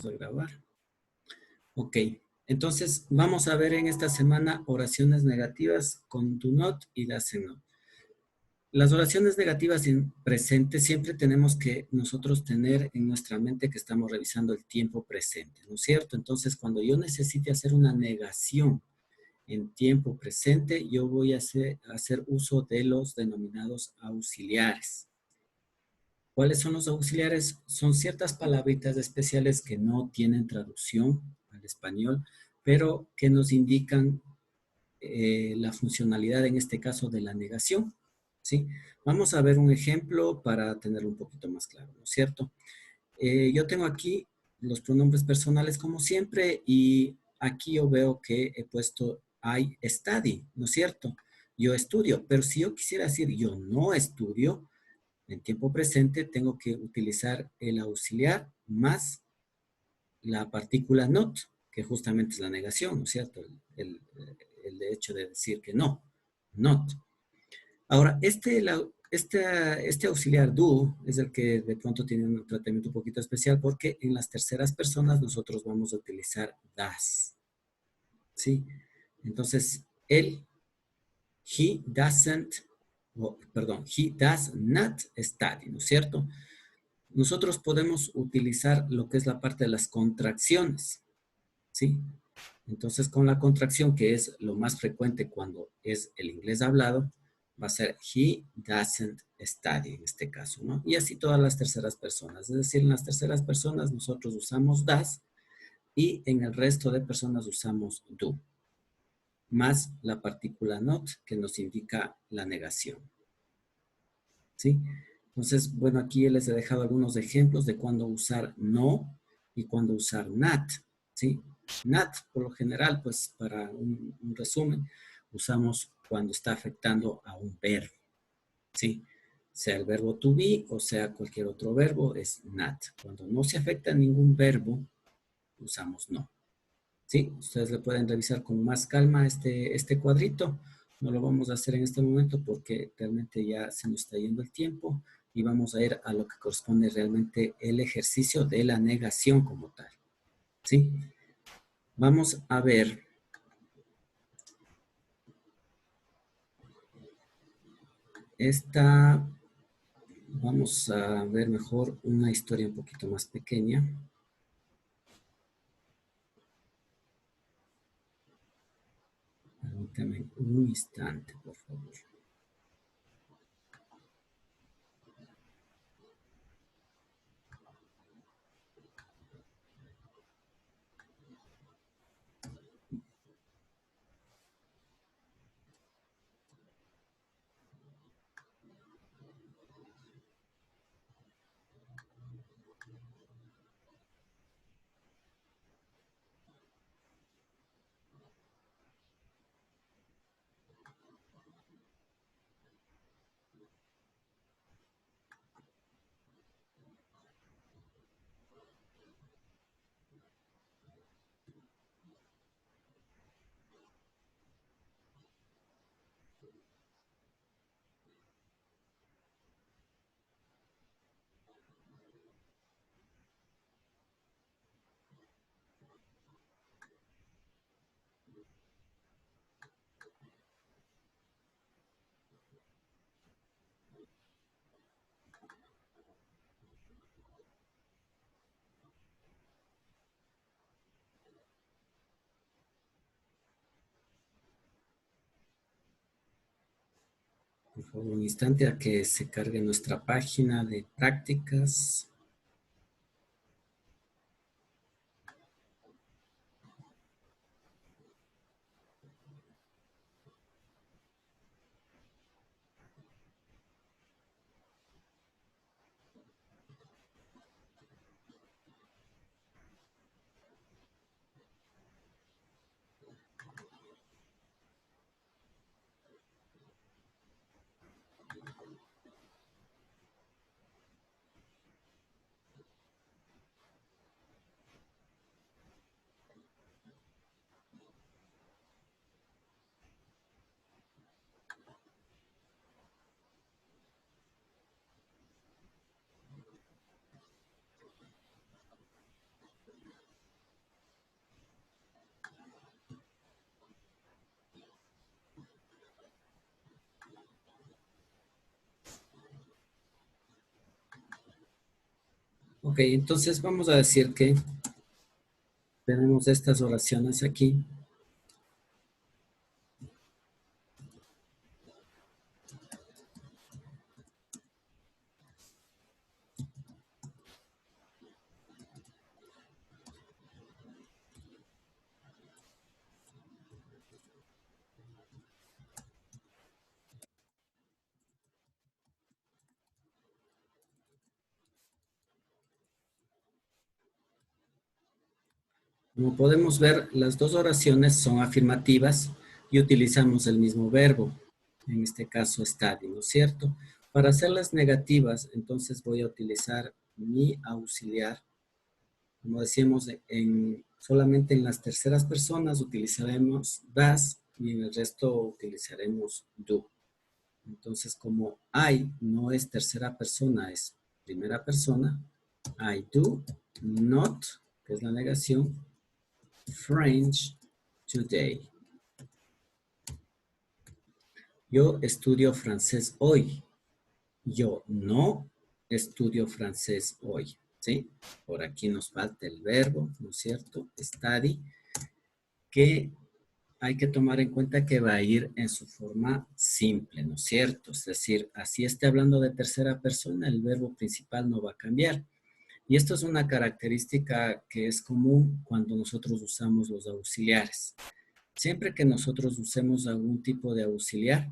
a grabar. Ok, entonces vamos a ver en esta semana oraciones negativas con do not y doesn't not. Las oraciones negativas en presente siempre tenemos que nosotros tener en nuestra mente que estamos revisando el tiempo presente, ¿no es cierto? Entonces, cuando yo necesite hacer una negación en tiempo presente, yo voy a hacer uso de los denominados auxiliares. ¿Cuáles son los auxiliares? Son ciertas palabritas especiales que no tienen traducción al español, pero que nos indican la funcionalidad, en este caso, de la negación. ¿Sí? Vamos a ver un ejemplo para tenerlo un poquito más claro, ¿no es cierto? Yo tengo aquí los pronombres personales como siempre y aquí yo veo que he puesto I study, ¿no es cierto? Yo estudio, pero si yo quisiera decir yo no estudio, en tiempo presente tengo que utilizar el auxiliar más la partícula not, que justamente es la negación, ¿no es cierto? El hecho de decir que no, not. Ahora, este auxiliar do es el que de pronto tiene un tratamiento un poquito especial porque en las terceras personas nosotros vamos a utilizar does. ¿Sí? Entonces, él, he doesn't, he does not study, ¿no es cierto? Nosotros podemos utilizar lo que es la parte de las contracciones, ¿sí? Entonces, con la contracción, que es lo más frecuente cuando es el inglés hablado, va a ser he doesn't study en este caso, ¿no? Y así todas las terceras personas. Es decir, en las terceras personas nosotros usamos does y en el resto de personas usamos do, más la partícula not que nos indica la negación. ¿Sí? Entonces, bueno, aquí les he dejado algunos ejemplos de cuándo usar no y cuándo usar not, ¿sí? Not, por lo general, pues para un resumen, usamos cuando está afectando a un verbo, ¿sí? Sea el verbo to be o sea cualquier otro verbo, es not. Cuando no se afecta a ningún verbo, usamos no. ¿Sí? Ustedes le pueden revisar con más calma este cuadrito. No lo vamos a hacer en este momento porque realmente ya se nos está yendo el tiempo y vamos a ir a lo que corresponde realmente el ejercicio de la negación como tal. ¿Sí? Vamos a ver. Vamos a ver mejor una historia un poquito más pequeña. Permítame un instante, por favor. Por favor, un instante a que se cargue nuestra página de prácticas. Ok, entonces vamos a decir que tenemos estas oraciones aquí. Como podemos ver, las dos oraciones son afirmativas y utilizamos el mismo verbo, en este caso study, ¿no es cierto? Para hacerlas negativas, entonces voy a utilizar mi auxiliar. Como decíamos, solamente en las terceras personas utilizaremos das y en el resto utilizaremos do. Entonces, como I no es tercera persona, es primera persona, I do not, que es la negación, French today. Yo estudio francés hoy. Yo no estudio francés hoy. ¿Sí? Por aquí nos falta el verbo, ¿no es cierto? Study, que hay que tomar en cuenta que va a ir en su forma simple, ¿no es cierto? Es decir, así esté hablando de tercera persona, el verbo principal no va a cambiar. Y esto es una característica que es común cuando nosotros usamos los auxiliares. Siempre que nosotros usemos algún tipo de auxiliar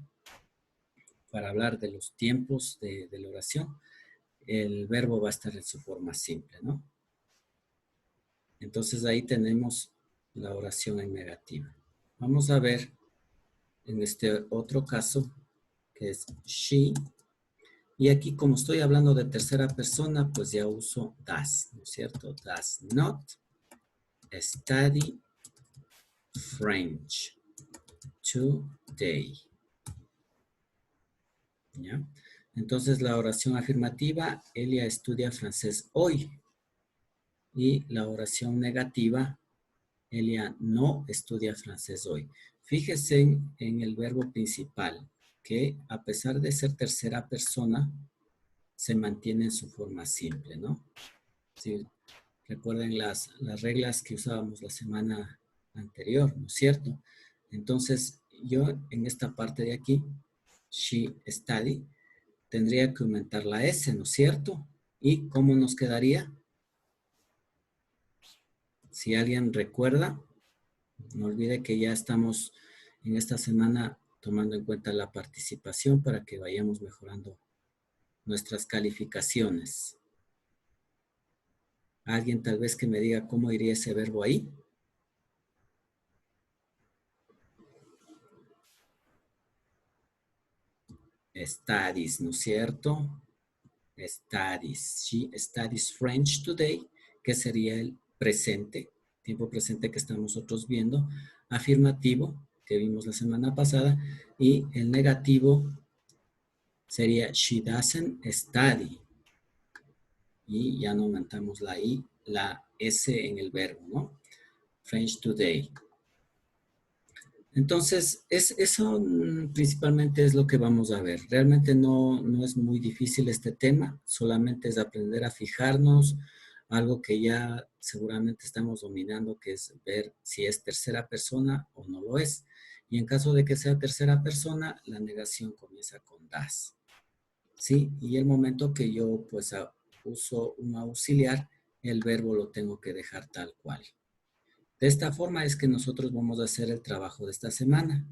para hablar de los tiempos de la oración, el verbo va a estar en su forma simple, ¿no? Entonces ahí tenemos la oración en negativa. Vamos a ver en este otro caso, que es she. Y aquí, como estoy hablando de tercera persona, pues ya uso does, ¿no es cierto? Does not study French today. ¿Ya? Entonces, la oración afirmativa, Elia estudia francés hoy. Y la oración negativa, Elia no estudia francés hoy. Fíjese en el verbo principal, que a pesar de ser tercera persona, se mantiene en su forma simple, ¿no? Sí, recuerden las reglas que usábamos la semana anterior, ¿no es cierto? Entonces, yo en esta parte de aquí, she study, tendría que aumentar la S, ¿no es cierto? ¿Y cómo nos quedaría? Si alguien recuerda, no olvide que ya estamos en esta semana tomando en cuenta la participación para que vayamos mejorando nuestras calificaciones. ¿Alguien tal vez que me diga cómo iría ese verbo ahí? Studies, ¿no es cierto? Studies. She studies French today, que sería el presente, tiempo presente que estamos nosotros viendo, afirmativo, que vimos la semana pasada, y el negativo sería she doesn't study. Y ya no aumentamos la I, la S en el verbo, ¿no? French today. Entonces, eso principalmente es lo que vamos a ver. Realmente no es muy difícil este tema, solamente es aprender a fijarnos, algo que ya seguramente estamos dominando, que es ver si es tercera persona o no lo es. Y en caso de que sea tercera persona, la negación comienza con das. ¿Sí? Y el momento que yo pues uso un auxiliar, el verbo lo tengo que dejar tal cual. De esta forma es que nosotros vamos a hacer el trabajo de esta semana.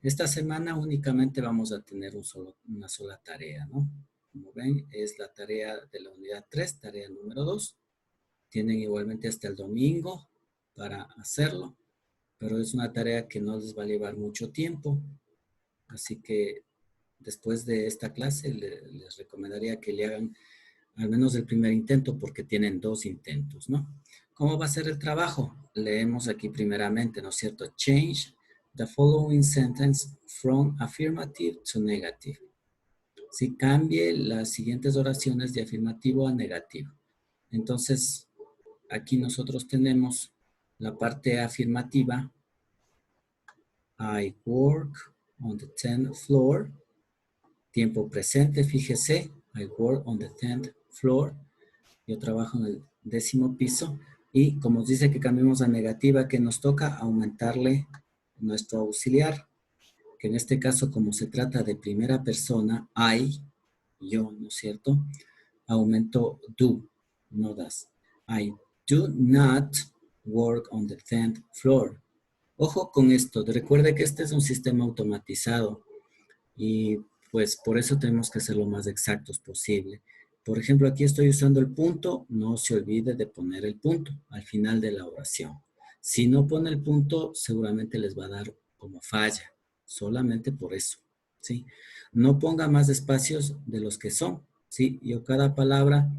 Esta semana únicamente vamos a tener una sola tarea, ¿no? Como ven, es la tarea de la unidad 3, tarea número 2. Tienen igualmente hasta el domingo para hacerlo, pero es una tarea que no les va a llevar mucho tiempo. Así que después de esta clase les recomendaría que le hagan al menos el primer intento porque tienen 2 intentos, ¿no? ¿Cómo va a ser el trabajo? Leemos aquí primeramente, ¿no es cierto? Change the following sentence from affirmative to negative. Si cambie las siguientes oraciones de afirmativo a negativo. Entonces, aquí nosotros tenemos la parte afirmativa. I work on the 10th floor. Tiempo presente, fíjese. I work on the 10th floor. Yo trabajo en el 10º piso y como dice que cambiemos a negativa, que nos toca aumentarle nuestro auxiliar, que en este caso, como se trata de primera persona, I, yo, ¿no es cierto? Aumento do, no das. I do not work on the 10th floor. Ojo con esto, recuerde que este es un sistema automatizado y pues por eso tenemos que ser lo más exactos posible. Por ejemplo, aquí estoy usando el punto, no se olvide de poner el punto al final de la oración. Si no pone el punto, seguramente les va a dar como falla, solamente por eso, ¿sí? No ponga más espacios de los que son, ¿sí? Yo cada palabra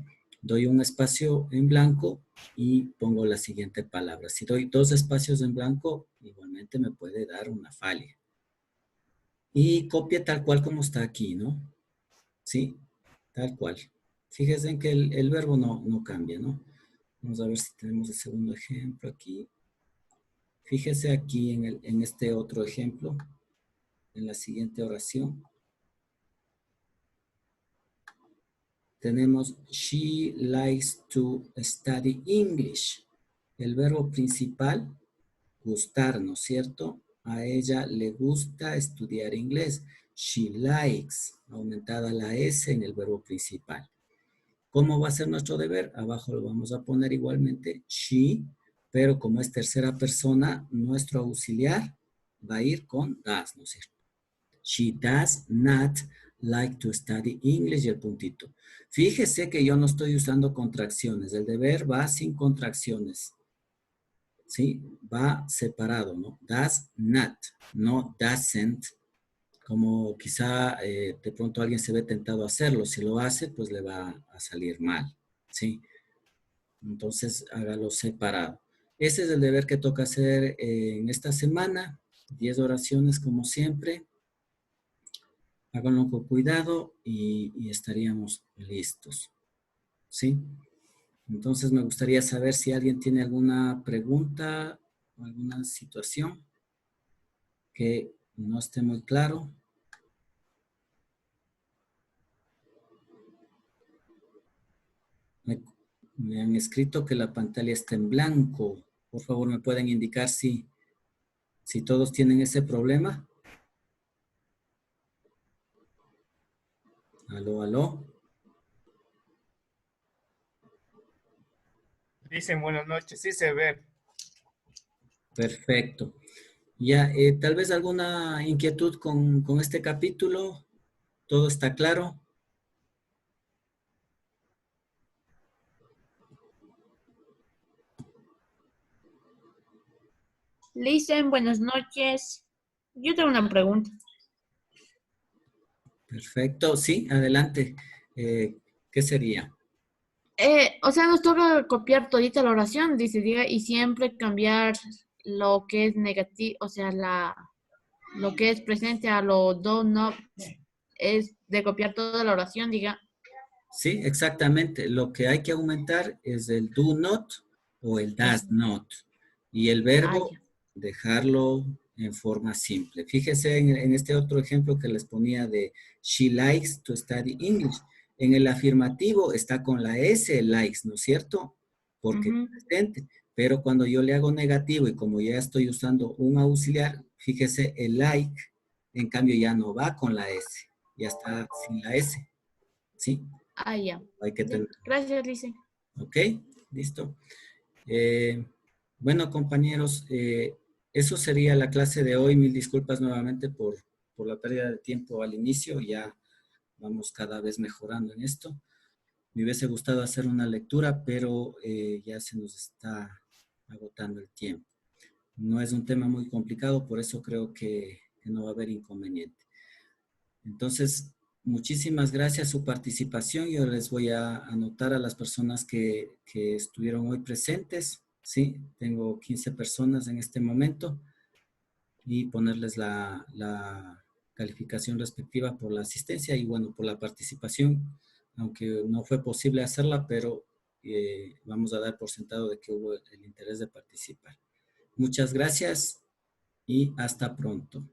doy un espacio en blanco y pongo la siguiente palabra. Si doy 2 espacios en blanco, igualmente me puede dar una falla. Y copia tal cual como está aquí, ¿no? Sí, tal cual. Fíjense en que el verbo no cambia, ¿no? Vamos a ver si tenemos el segundo ejemplo aquí. Fíjese aquí en este otro ejemplo, en la siguiente oración. Tenemos, she likes to study English. El verbo principal, gustar, ¿no es cierto? A ella le gusta estudiar inglés. She likes, aumentada la S en el verbo principal. ¿Cómo va a ser nuestro deber? Abajo lo vamos a poner igualmente she, pero como es tercera persona, nuestro auxiliar va a ir con does, ¿no es cierto? She does not like to study English y el puntito. Fíjese que yo no estoy usando contracciones. El deber va sin contracciones. ¿Sí? Va separado, ¿no? Does not, no doesn't, como quizá de pronto alguien se ve tentado a hacerlo. Si lo hace, pues le va a salir mal, ¿sí? Entonces, hágalo separado. Ese es el deber que toca hacer en esta semana. 10 oraciones como siempre. Háganlo con cuidado y estaríamos listos, ¿sí? Entonces, me gustaría saber si alguien tiene alguna pregunta o alguna situación que no esté muy claro. Me han escrito que la pantalla está en blanco. Por favor, ¿me pueden indicar si todos tienen ese problema? Aló, aló. Dicen buenas noches, sí se ve. Perfecto. Ya, tal vez alguna inquietud con este capítulo. ¿Todo está claro? Listen, buenas noches. Yo tengo una pregunta. Perfecto. Sí, adelante. ¿Qué sería? O sea, nos toca copiar todita la oración, dice, diga, y siempre cambiar lo que es negativo, o sea, lo que es presente a lo do, no, es de copiar toda la oración, diga. Sí, exactamente. Lo que hay que aumentar es el do not o el does not. Y el Ah, verbo, ya. dejarlo en forma simple. Fíjese en este otro ejemplo que les ponía de she likes to study English. En el afirmativo está con la S, likes, ¿no es cierto? Porque es Ujú. presente. Pero cuando yo le hago negativo y como ya estoy usando un auxiliar, fíjese, el like, en cambio ya no va con la S. Ya está sin la S. ¿Sí? Ah, ya. Hay que Ya. tener. Gracias, Listen. ¿Ok? Listo. Bueno, compañeros, eso sería la clase de hoy. Mil disculpas nuevamente por la pérdida de tiempo al inicio. Ya vamos cada vez mejorando en esto. Me hubiese gustado hacer una lectura, pero ya se nos está agotando el tiempo. No es un tema muy complicado, por eso creo que no va a haber inconveniente. Entonces, muchísimas gracias su participación. Yo les voy a anotar a las personas que estuvieron hoy presentes. Sí, tengo 15 personas en este momento y ponerles la calificación respectiva por la asistencia y bueno, por la participación, aunque no fue posible hacerla, pero vamos a dar por sentado de que hubo el interés de participar. Muchas gracias y hasta pronto.